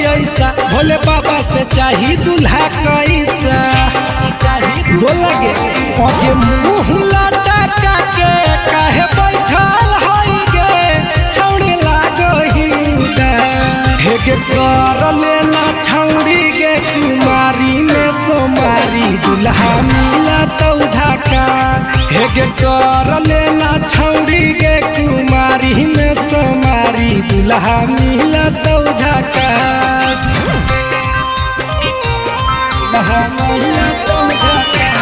ऐसा भोले बाबा से चाही दूल्हा कैसा बोलगे ओके मुँह लटका के काहे बैठल हई गे छौड़ी लागही हेगे कर लेना छौड़ी गे कुमारी में सोमारी दूल्हा मिला तो झाका हेगे कर लेना छौड़ी गे कुमारी में सोमारी दूल्हा मिला तो झाका दूल्हा मिला तो झाका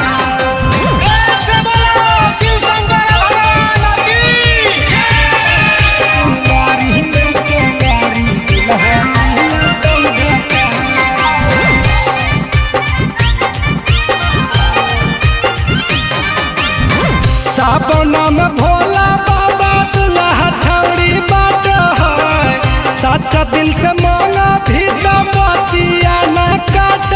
सावन में भोला बाबा दूल्हा छौड़ी बाट है सच्चा दिल से मांगा भी तो बतिया न काट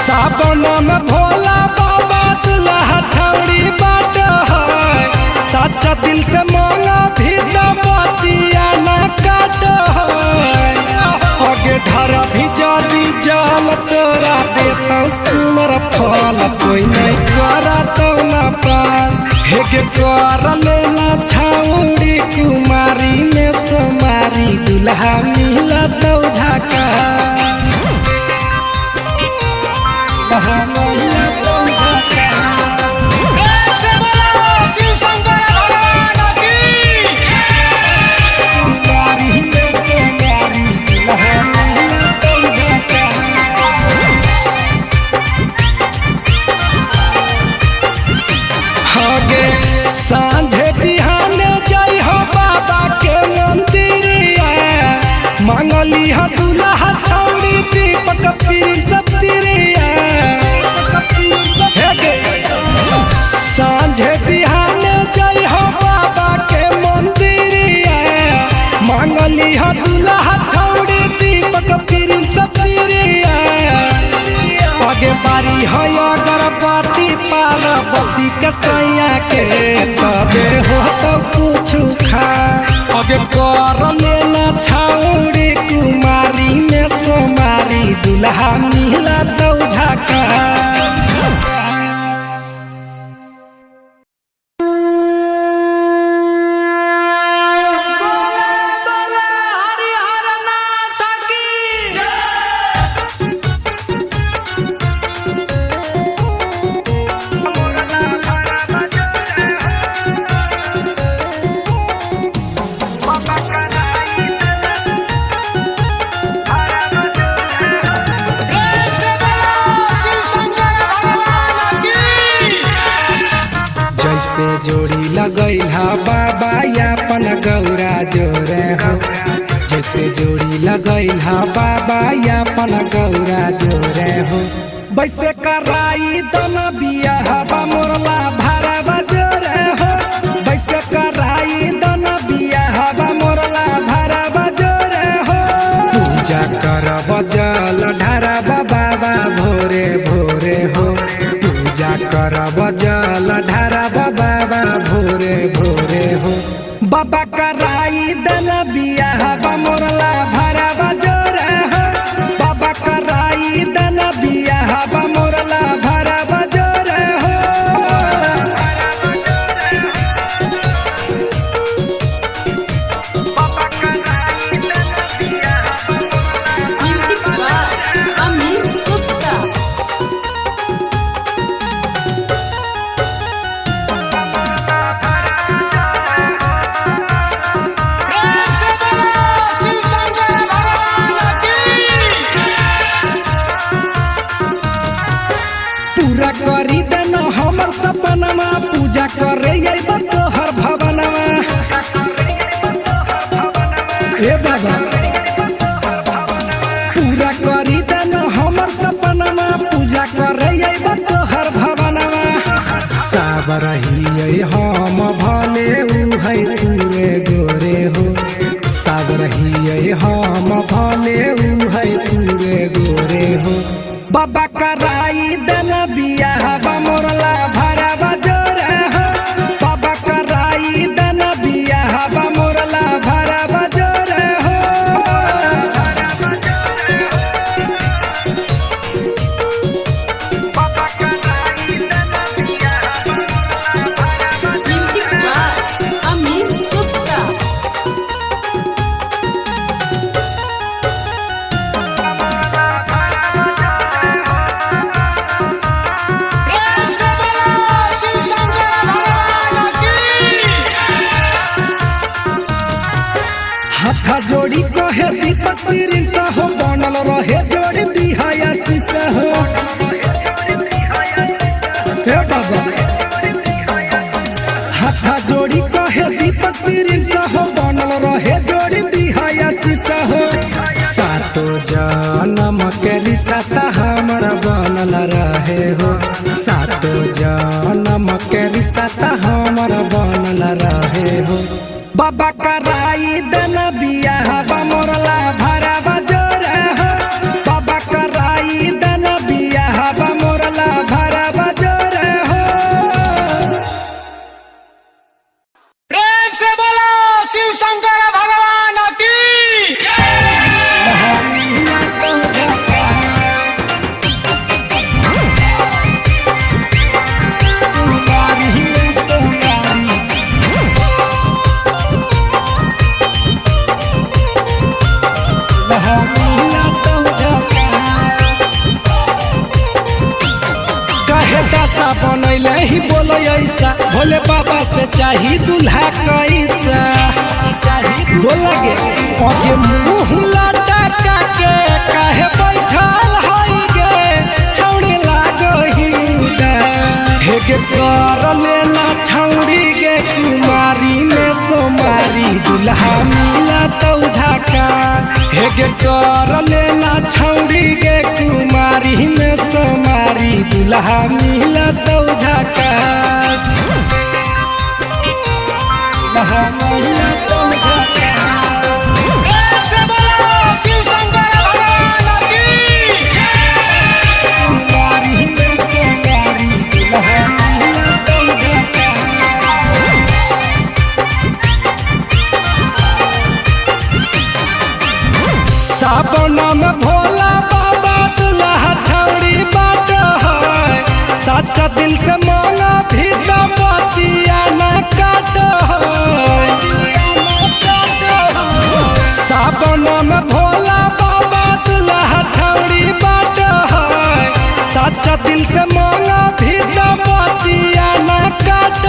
सावन में भोला बाबा दूल्हा छौड़ी बाट है सच्चा दिल से मांगा भी तो बतिया न काट आगे धरा भी जदी जल तोरा देता सुनर फल कोई नहीं करा तो न पास हेगे कर लेना छौड़ी कुमारी में सोमारी दूल्हा मिला तो झाका दूल्हा मिला तो झाका कुमारी में सोमारी दूल्हा मिला तो झाका आगे सांझे बिहाने जाई हो बाबा के मंदिरिया मांगली हो दूल्हा छौड़ी दीपक पिरिया सांझे बिहाने जाई हो बाबा के मंदिरिया मांगली हो दूल्हा छौड़ी दीपक पिरिया आगे बारी है अगरबत्ती पार्वती कसैया के तबे हो तो कुछ खा आगे कर लेना छौड़ी कुमारी में सोमारी दूल्हा मिला तो झाका जोड़ी लगैला बाबा यापन गौरा जोरे हो जैसे जोड़ी लगैला बाबा यापन गौरा जोरे हो वैसे कराई दन बियाह मोरला भारा बजोरे हो वैसे कराई दन बियाह मोरला भारा बजोरे हो पूजा कर बजल ढारा बाबा भोरे भोरे हो पूजा कर बजल ढारा बाबा भोरे भोरे हो बाबा कराई दन बियाह मोरला भारा बजोरे हो बाबा कराई दन बियाह मोरला भारा बजोरे हो बाबा कराई दन बियाह पूरा करी देना हमर सपनमा पूजा करे तोहर भवनमा ए बाबा पूरा करी देना हमर सपनमा पूजा करे तोहर भवनमा सब रही हम भले उ है तूरे गोरे हो सब रही हम भले उ है तूरे गोरे हो बाबा कराई दन बियाह मोरला भारा बजोरे हो बाबा कराई दन बियाह मोरला भारा बजोरे हो बनल रहे जोड़ दिहा आशीष हो हे बाबा हाथा जोड़ी कहे दीपक प्रिंस हो बनल रहे जोड़ दिहा आशीष हो सातो जन्म के रिश्ता हमारा बनल रहे हो सातो जन्म के रिश्ता हमारा बनल रहे हो बाबा कराई देना बियाह मोरला भरा बजोर हो बाबा कराई देना बियाह मोरला भरा बजोर हो प्रेम से बोलो शिव शंकर भगवान की दशा बनैले ही बोलो ऐसा भोले बाबा से चाही दूल्हा कैसा बोलगे आगे मुंह लटा के काहे बैठल हई गे छौड़ी लागही हेगे कर लेना छौड़ी गे कुमारी में सोमारी दूल्हा मिला तो झाका हेगे कर लेना छौड़ी गे कुमारी में सोमारी दूल्हा मिला तो झाका दूल्हा मिला तो झाका प्रेम से बोलो शिव शंकर भगवान की कुमारी में सोमारी दूल्हा मिला तो झाका सावन में भोला बाबा दूल्हा छौड़ी बाट है सच्चा दिल से मांगा भी तो बतिया न काट सावन में भोला बाबा दूल्हा छौड़ी बाट है सच्चा दिल से मांगा भी तो बतिया न काट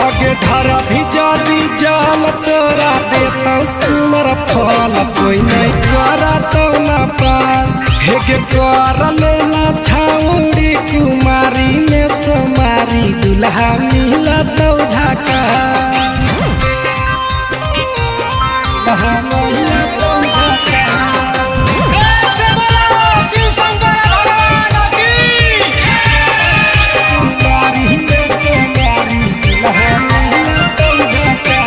आगे धर भी जदी जल तोरा देता सुनर फल कोई नहीं करा तो न पास हेगे कर लेना छौड़ी कुमारी में सोमारी दूल्हा मिला तो झाका दूल्हा मिला तो झाका प्रेम से बोलो शिव शंकर भगवान की कुमारी में सोमारी दूल्हा मिला तो झाका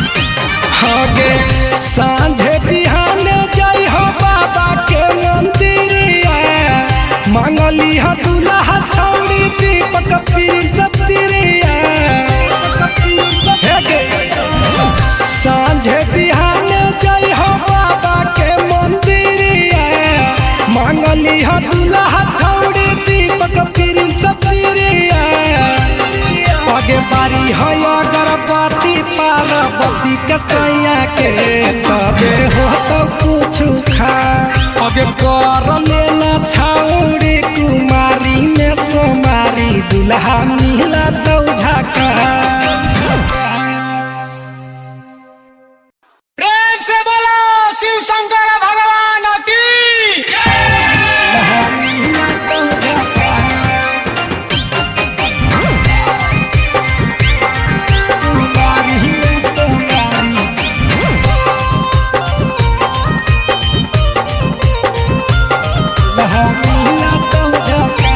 आगे सांझे बिहाने जाई हो बाबा के मंदिरिया मांगली हो दूल्हा छौड़ी दीपक प्रिंस प्रिया सांझे बिहाने जाई हो बाबा के मंदिरिया मांगली हो दूल्हा छौड़ी दीपक प्रिंस प्रिया आगे बारी है अगरबत्ती पार्वती के सैया के तबे हो तो कुछ खा आगे कर लेना छौड़ी कुमारी में सोमारी दूल्हा मिला तो झाका प्रेम से बोलो शिव शंकर भगवान की दूल्हा मिला तो झाका कुमारी में सोमारी दूल्हा मिला तो झाका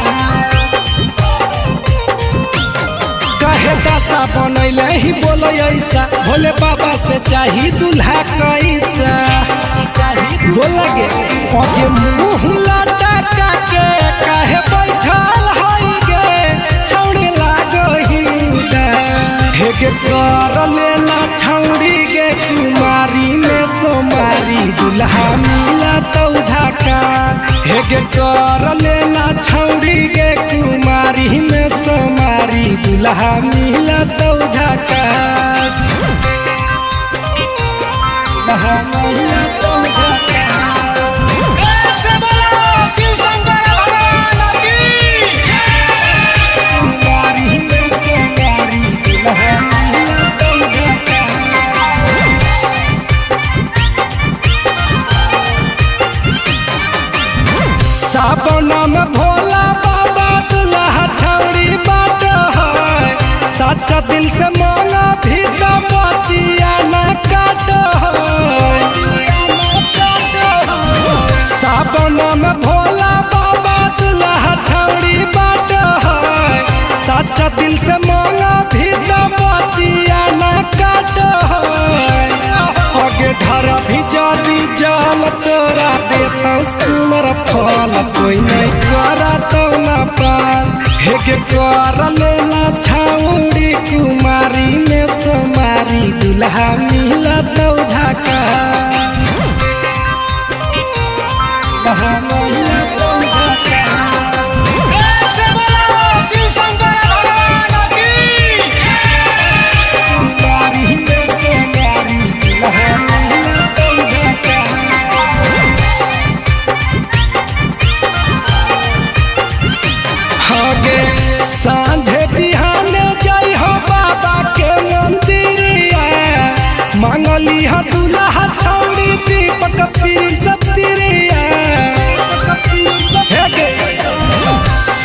कहे दशा बनैले ही बोलो ऐसा भोले बाबा से चाही दूल्हा कैसा बोलगे आगे मुंह लटा के काहे बैठल हई गे छौड़ी लागही हेगे कर लेना छौड़ी गे कुमारी में सोमारी दूल्हा मिला तो झाका हेगे कर लेना छौड़ी गे कुमारी में सोमारी दूल्हा मिला तो झाका दूल्हा मिला तो झाका प्रेम से बोलो शिव शंकर भगवान की कुमारी में सोमारी दूल्हा मिला तो भोला बाबा दुल्हा छौड़ी बाट है सच्चा दिल से मांगा भी तो बतिया न काट है आगे धरा भी जादी जाल तोरा देता सुनर फल कोई नहीं करा तो न पास हेगे कर लेना छौड़ी कुमारी में सोमारी दुल्हा मिला तो झाका शिव शंकर भगवान की आगे सांझे बिहान जय हो बाबा के मंदिरिया मांगली हा दुल्हा छौड़ी दीपक प्रिया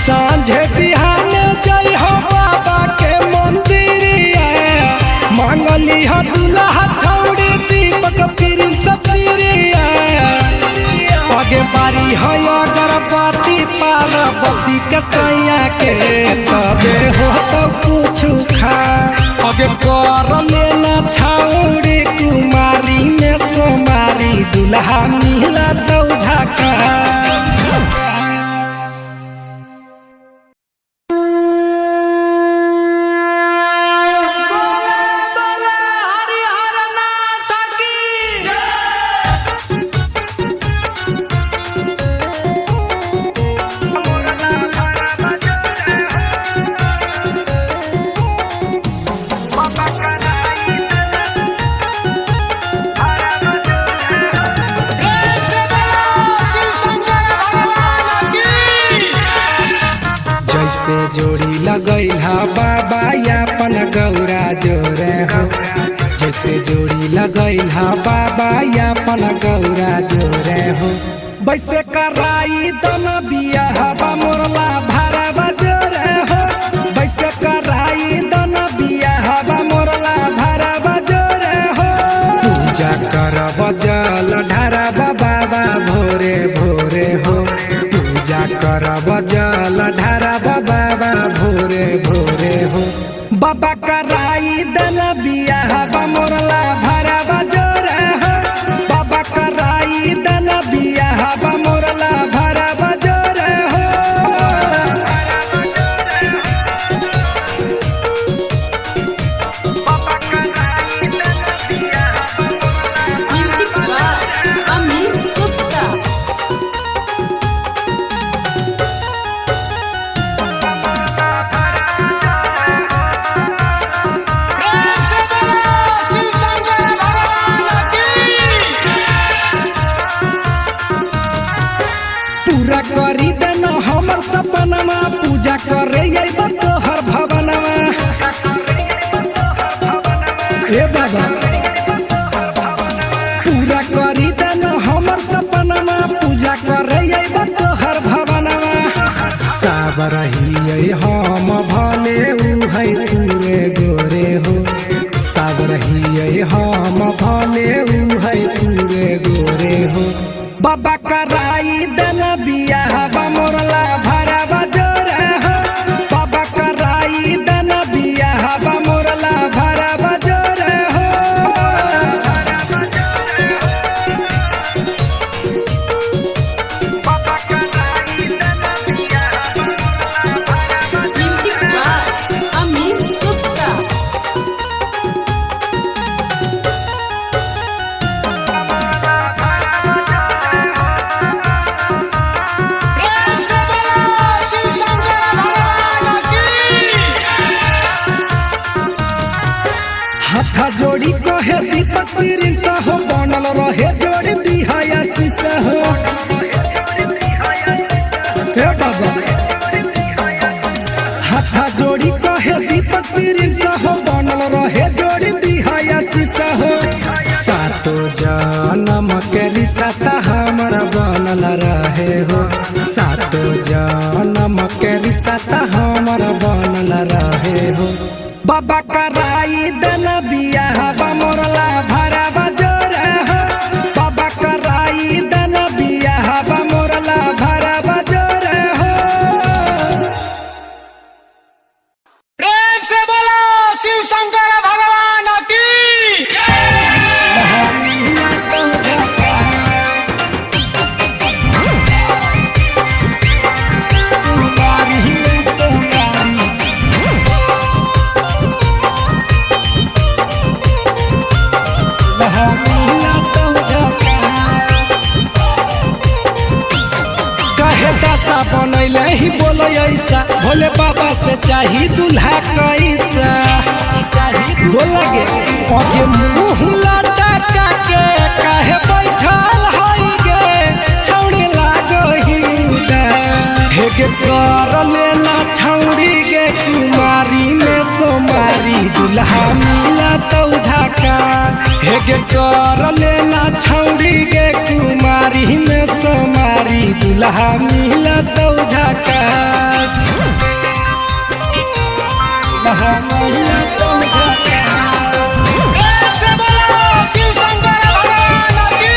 सांझे बिहान जय हो बाबा के मंदिरिया मांगली हा दुल्हा छौड़ी दीपक प्रिया आगे बारी है अगरबत्ती पार्वती के सैया के तबे हो तो कुछ खा आगे कर लेना छौड़ी कुमारी में सोमारी दुल्हा मिला तो झाका जोड़ी लगैला बाबा यापन गौरा जोरे हो जैसे जोड़ी लगैला बाबा यापन गौरा जोरे हो वैसे कराई दन बियाहबा मोरला भरवा जोरे हो वैसे कराई दन बियाहबा मोरला भरवा जोरे हो पूजा करब जल ढारब बाबा भोरे भोरे हो पूजा करब जल ढारब बाबा भोरे भोरे हो बाबा कराई दन बियाहबा मोरला भरवा जोरे हो बाबा कराई दन बियाहबा मोरला भरवा जोरे हो करी देना हमर सपनमा पूजा करे अइबा तोहर भवनमा ए बाबा पूरा करी देना हमर सपनमा पूजा करे अइबा तोहर भवनमा सब रही हम भले उ है तूरे गोरे हो सब रही हम भले उ है तूरे गोरे हो बाबा कराई दन बियाहबा मोरला भरवा जोरे हो बाबा कराई दन बियाहबा मोरला भरवा जोरे हो बाबा कराई दन बियाहबा मोरला हाथ जोड़ी कहे दीपक प्रिंस हो बनल रहे जोड़ी दिहाया शीशा हो हे बाबा हाथ जोड़ी कहे दीपक प्रिंस हो बनल रहे जोड़ी दिहाया शीशा हो सातो जन्म के रिश्ता हमर बनल रहे हो सातो जन्म के रिश्ता हमर बनल रहे हो बाबा कराई दन बियाहबा मोरला भरवा जोरे हो बाबा कराई दन बियाहबा मोरला भोले बाबा से चाही दूल्हा कैसा बोला गे अगे मुँह लटका के काहे बैठल हई गे छौड़ी लागही हेगे कर लेना छौड़ी गे कुमारी में सोमारी दूल्हा मिला तो झाका हेगे कर लेना छौड़ी गे कुमारी में सोमारी दूल्हा मिला तो झाका दूल्हा मिला तो झाका ऐसे बोलो शिव शंकर भगवान की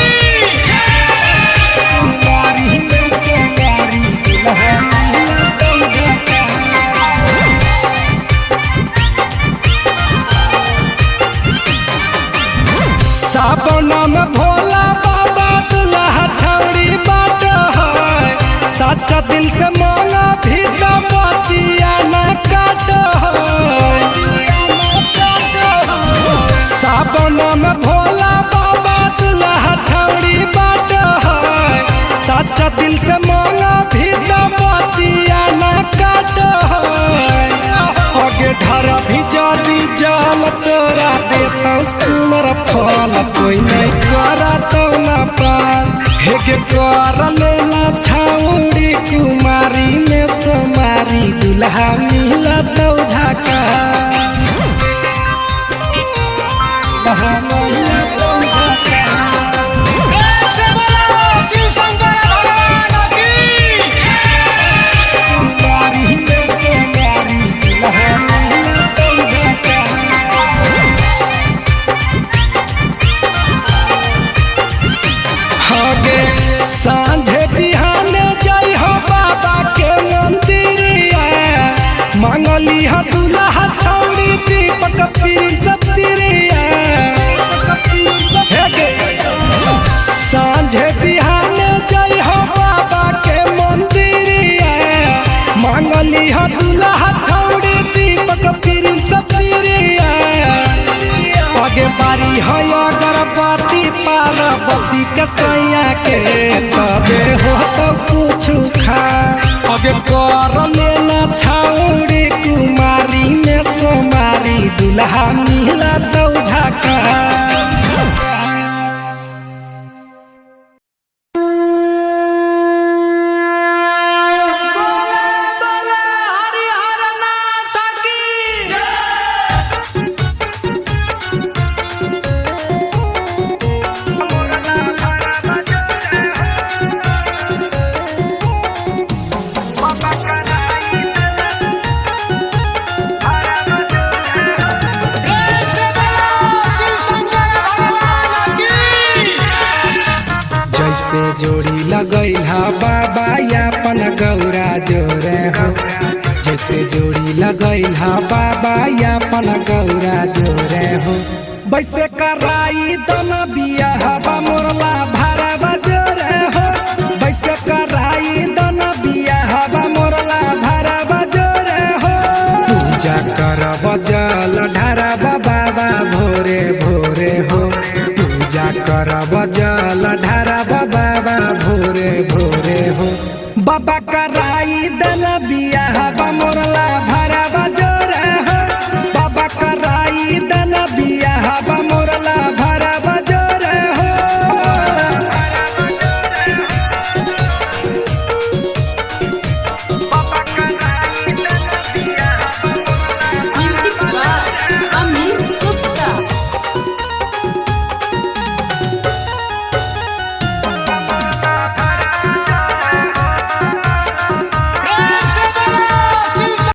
कुमारी में सोमारी दूल्हा मिला तो झाका सावन में भोला बाबा दूल्हा छौड़ी बाट है सच्चा दिल से मांगा भी तो बतिया न काट सावन में भोला बाबा दूल्हा छौड़ी बाट है सच्चा दिल से मांगा भी तो बतिया न काट आगे धरा भी जादी जाल तोरा देता सुनर फल कोई नहीं करा तो न पास हेगे कर लेना छौड़ी कुमारी में सोमारी दूल्हा मिला तो झाका दूल्हा मिला तो झाका ऐसे बोलो शिव शंकर भगवान की कुमारी में सोमारी दूल्हा मिला तो झाका आगे सांझे बिहाने जाई हो बाबा के मंदिरिया मांगली हा दूल्हा छौड़ी दीपक प्रिया हेगे सांझे बिहाने जाई हो बाबा के मंदिरिया मांगली हा दूल्हा छौड़ी दीपक प्रिया आगे बारी है अगरबत्ती पार्वती के सैया के तबे हो तो कुछ खा आगे कर लेना छौड़ी कुमारी में सोमारी दूल्हा मिला तो झाका ऐसे बोलो शिव शंकर भगवान की जैसे जोड़ी लगैला बाबा यापन गौरा जोरे हो जैसे जोड़ी लगैला बाबा यापन गौरा जोरे हो वैसे कराई दन बिया हवा मोरला भरवा जोरे हो वैसे कराई दन बिया हवा मोरला भरवा जोरे हो पूजा करब जल ढार